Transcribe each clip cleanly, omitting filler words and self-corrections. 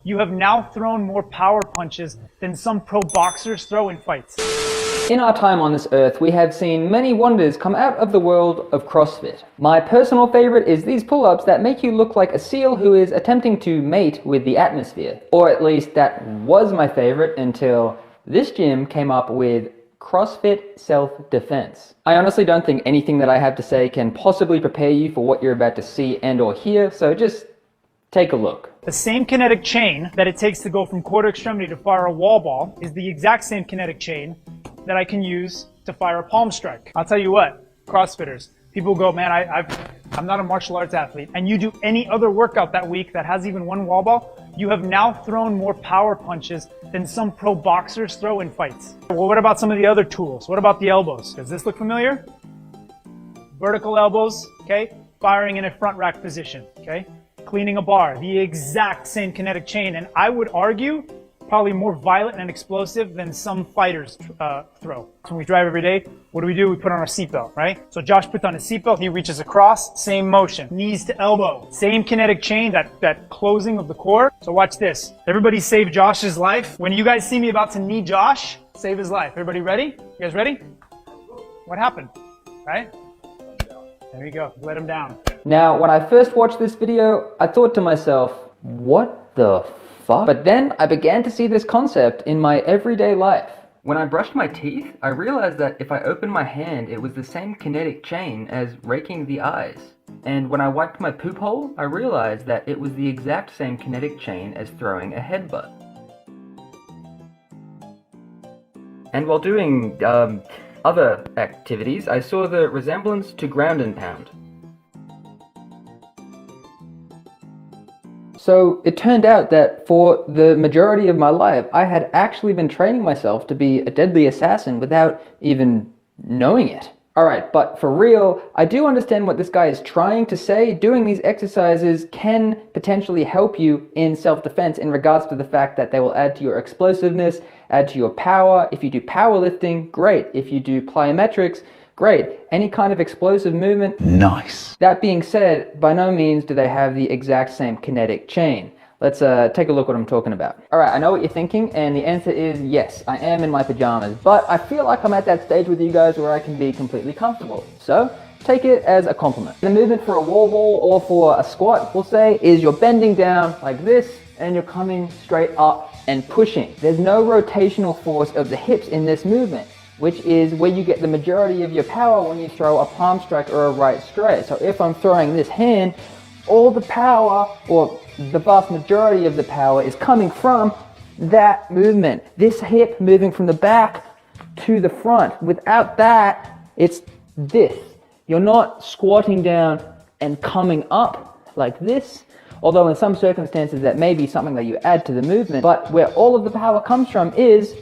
You have now thrown more power punches than some pro boxers throw in fights. In our time on this earth, we have seen many wonders come out of the world of CrossFit. My personal favorite is these pull-ups that make you look like a seal who is attempting to mate with the atmosphere. Or at least that was my favorite until this gym came up with CrossFit self-defense. I honestly don't think anything that I have to say can possibly prepare you for what you're about to see and or hear, so just take a look. The same kinetic chain that it takes to go from quarter extremity to fire a wall ball is the exact same kinetic chain that I can use to fire a palm strike. I'll tell you what, CrossFitters, people go, man, I'm not a martial arts athlete, and you do any other workout that week that has even one wall ball, you have now thrown more power punches than some pro boxers throw in fights. Well, what about some of the other tools? What about the elbows? Does this look familiar? Vertical elbows, okay? Firing in a front rack position, okay? Cleaning a bar, the exact same kinetic chain, and I would argue probably more violent and explosive than some fighters throw. So when we drive every day, what do? We put on our seatbelt, right? So Josh puts on his seatbelt, he reaches across, same motion. Knees to elbow, same kinetic chain, that closing of the core. So watch this. Everybody save Josh's life. When you guys see me about to knee Josh, save his life. Everybody ready? You guys ready? What happened? Right? There you go, let him down. Now, when I first watched this video, I thought to myself, what the fuck? But then I began to see this concept in my everyday life. When I brushed my teeth, I realized that if I opened my hand, it was the same kinetic chain as raking the eyes. And when I wiped my poop hole, I realized that it was the exact same kinetic chain as throwing a headbutt. And while doing, other activities, I saw the resemblance to ground and pound. So it turned out that for the majority of my life, I had actually been training myself to be a deadly assassin without even knowing it. Alright, but for real, I do understand what this guy is trying to say. Doing these exercises can potentially help you in self-defense in regards to the fact that they will add to your explosiveness, add to your power. If you do powerlifting, great. If you do plyometrics, great. Any kind of explosive movement, nice. That being said, by no means do they have the exact same kinetic chain. Let's take a look what I'm talking about. All right, I know what you're thinking, and the answer is yes, I am in my pajamas, but I feel like I'm at that stage with you guys where I can be completely comfortable. So take it as a compliment. The movement for a wall ball or for a squat, we'll say, is you're bending down like this, and you're coming straight up and pushing. There's no rotational force of the hips in this movement, which is where you get the majority of your power when you throw a palm strike or a right straight. So if I'm throwing this hand, all the power, or the vast majority of the power, is coming from that movement. This hip moving from the back to the front. Without that, it's this. You're not squatting down and coming up like this, although in some circumstances that may be something that you add to the movement, but where all of the power comes from is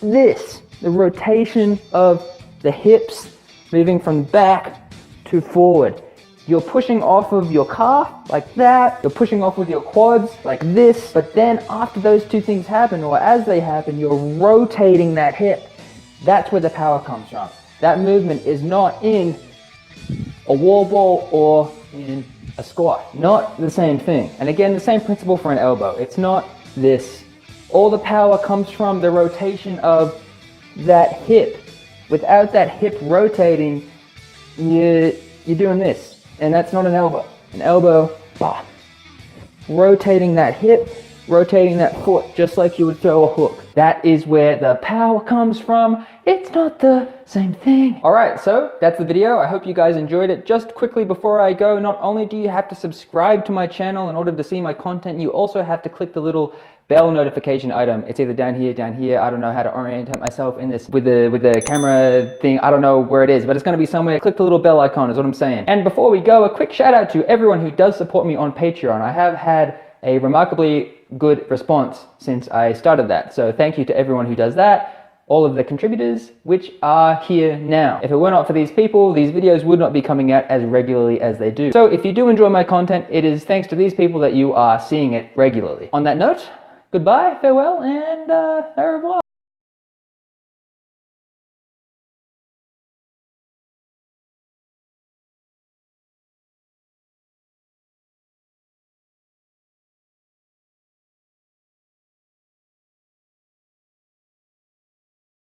this. The rotation of the hips moving from back to forward. You're pushing off of your calf like that. You're pushing off with your quads like this. But then after those two things happen, or as they happen, you're rotating that hip. That's where the power comes from. That movement is not in a wall ball or in a squat. Not the same thing. And again, the same principle for an elbow. It's not this. All the power comes from the rotation of that hip. Without that hip rotating, you're doing this. And that's not an elbow. An elbow, bah. Rotating that hip, rotating that foot, just like you would throw a hook. That is where the power comes from. It's not the same thing. All right, so that's the video. I hope you guys enjoyed it. Just quickly before I go, not only do you have to subscribe to my channel in order to see my content, you also have to click the little bell notification item. It's either down here. I don't know how to orientate myself in this with the camera thing. I don't know where it is, but it's going to be somewhere. Click the little bell icon is what I'm saying. And before we go, a quick shout out to everyone who does support me on Patreon. I have had a remarkably good response since I started that. So thank you to everyone who does that. All of the contributors, which are here now. If it were not for these people, these videos would not be coming out as regularly as they do. So if you do enjoy my content, it is thanks to these people that you are seeing it regularly. On that note, goodbye, farewell, and au revoir.